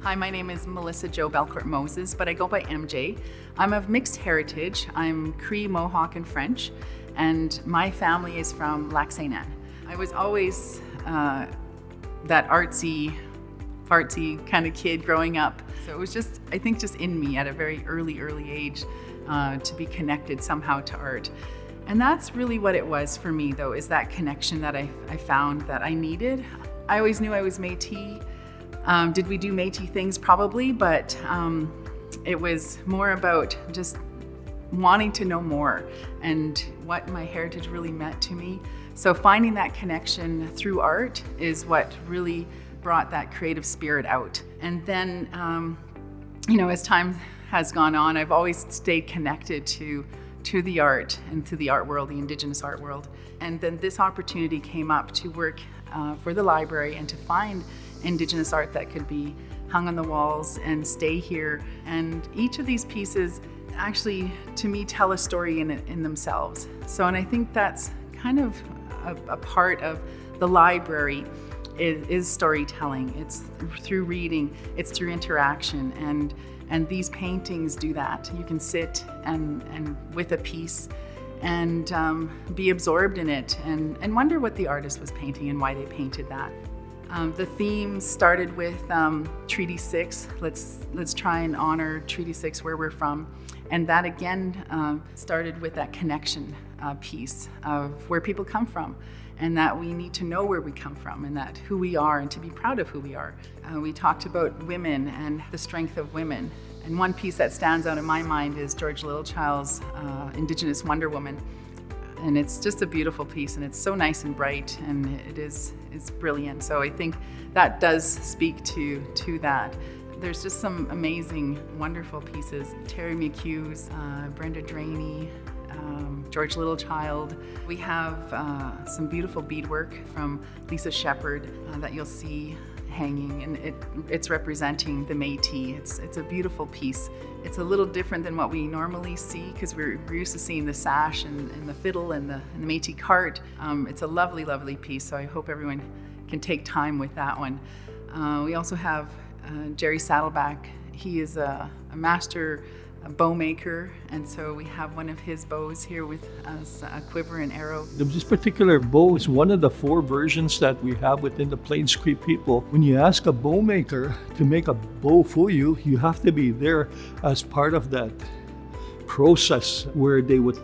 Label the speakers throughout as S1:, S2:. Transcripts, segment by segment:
S1: Hi, my name is Melissa Jo Belcourt Moses, but I go by MJ. I'm of mixed heritage. I'm Cree, Mohawk, and French, and my family is from Lac St. Anne. I was always that artsy, fartsy kind of kid growing up. So it was just, I think, just in me at a very early age to be connected somehow to art. And that's really what it was for me, though, is that connection that I found that I needed. I always knew I was Métis. Did we do Métis things? Probably, but it was more about just wanting to know more and what my heritage really meant to me. So finding that connection through art is what really brought that creative spirit out. And then, as time has gone on, I've always stayed connected to the art and to the art world, the Indigenous art world. And then this opportunity came up to work for the library and to find Indigenous art that could be hung on the walls and stay here. And each of these pieces actually, to me, tell a story in themselves. So, and I think that's kind of a part of the library is storytelling. It's through reading, it's through interaction, and these paintings do that. You can sit and with a piece and be absorbed in it and wonder what the artist was painting and why they painted that. The theme started with Treaty 6. Let's try and honor Treaty 6 where we're from. And that again started with that connection piece of where people come from, and that we need to know where we come from and that who we are and to be proud of who we are. We talked about women and the strength of women. And one piece that stands out in my mind is George Littlechild's Indigenous Wonder Woman. And it's just a beautiful piece, and it's so nice and bright, and it's brilliant. So I think that does speak to that. There's just some amazing, wonderful pieces. Terry McCue's, Brenda Draney, George Littlechild. We have some beautiful beadwork from Lisa Shepherd that you'll see hanging, and it's representing the Métis. It's a beautiful piece. It's a little different than what we normally see because we're used to seeing the sash and the fiddle and the Métis cart. It's a lovely, lovely piece, so I hope everyone can take time with that one. We also have Jerry Saddleback. He is a master bow maker, and so we have one of his bows here with us, a quiver and arrow.
S2: This particular bow is one of the 4 versions that we have within the Plains Cree people. When you ask a bow maker to make a bow for you, you have to be there as part of that process where they would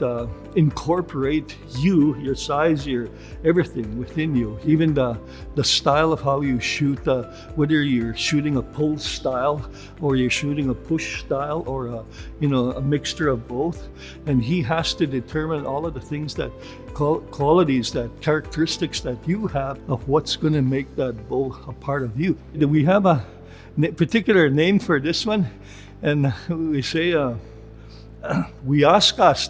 S2: incorporate you, your size, your everything within you, even the style of how you shoot, whether you're shooting a pull style or you're shooting a push style or a mixture of both. And he has to determine all of the things that qualities, that characteristics that you have of what's going to make that bow a part of you. We have a particular name for this one, and we say Wiaskas.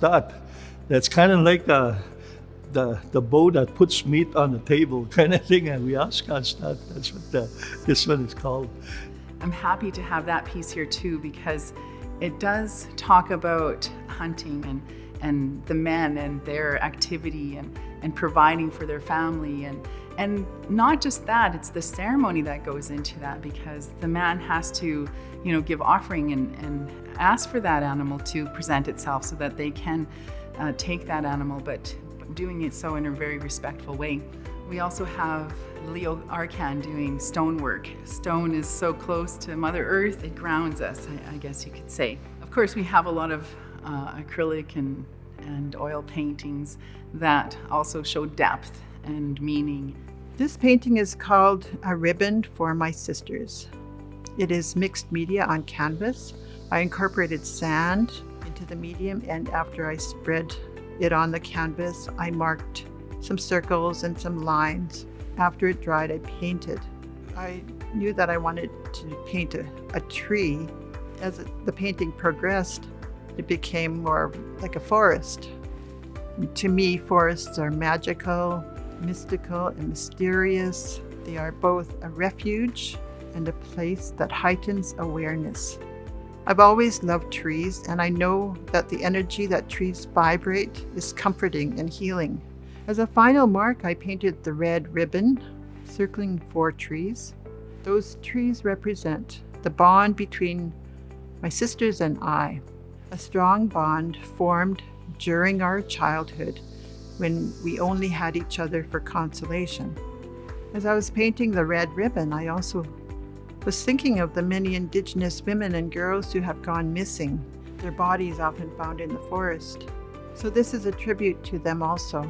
S2: That's kind of like the bow that puts meat on the table kind of thing, and Wiaskas. That's what this one is called.
S1: I'm happy to have that piece here too, because it does talk about hunting and the men and their activity and providing for their family, and not just that, it's the ceremony that goes into that, because the man has to give offering and ask for that animal to present itself so that they can take that animal, but doing it so in a very respectful way. We also have Leo Arcan doing stonework. Stone is so close to Mother Earth, it grounds us, I guess you could say. Of course, we have a lot of acrylic and oil paintings that also show depth and meaning.
S3: This painting is called A Ribbon for My Sisters. It is mixed media on canvas. I incorporated sand into the medium, and after I spread it on the canvas, I marked some circles and some lines. After it dried, I painted. I knew that I wanted to paint a tree. As the painting progressed, it became more like a forest. To me, forests are magical, mystical, and mysterious. They are both a refuge and a place that heightens awareness. I've always loved trees, and I know that the energy that trees vibrate is comforting and healing. As a final mark, I painted the red ribbon circling 4 trees. Those trees represent the bond between my sisters and I, a strong bond formed during our childhood when we only had each other for consolation. As I was painting the red ribbon, I also was thinking of the many Indigenous women and girls who have gone missing, their bodies often found in the forest. So this is a tribute to them also.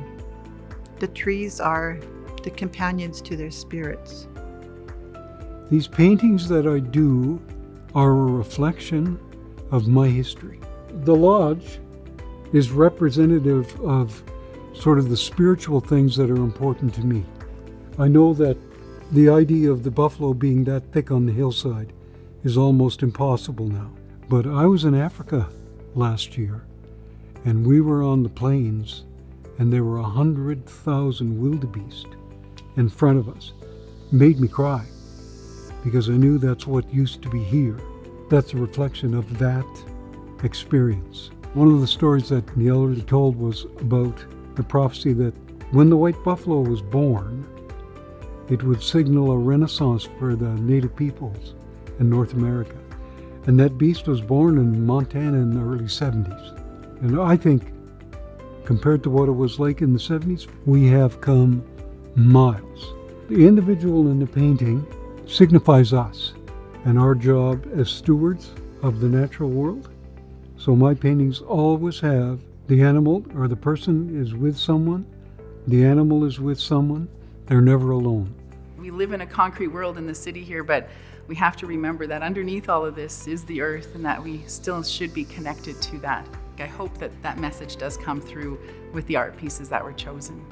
S3: The trees are the companions to their spirits.
S4: These paintings that I do are a reflection of my history. The lodge is representative of sort of the spiritual things that are important to me. I know that the idea of the buffalo being that thick on the hillside is almost impossible now. But I was in Africa last year, and we were on the plains, and there were 100,000 wildebeest in front of us. It made me cry, because I knew that's what used to be here. That's a reflection of that experience. One of the stories that the elderly told was about the prophecy that when the white buffalo was born, it would signal a renaissance for the native peoples in North America. And that beast was born in Montana in the early 70s. And I think, compared to what it was like in the 70s, we have come miles. The individual in the painting signifies us and our job as stewards of the natural world. So my paintings always have the animal or the person is with someone, the animal is with someone, they're never alone.
S1: We live in a concrete world in the city here, but we have to remember that underneath all of this is the earth and that we still should be connected to that. I hope that that message does come through with the art pieces that were chosen.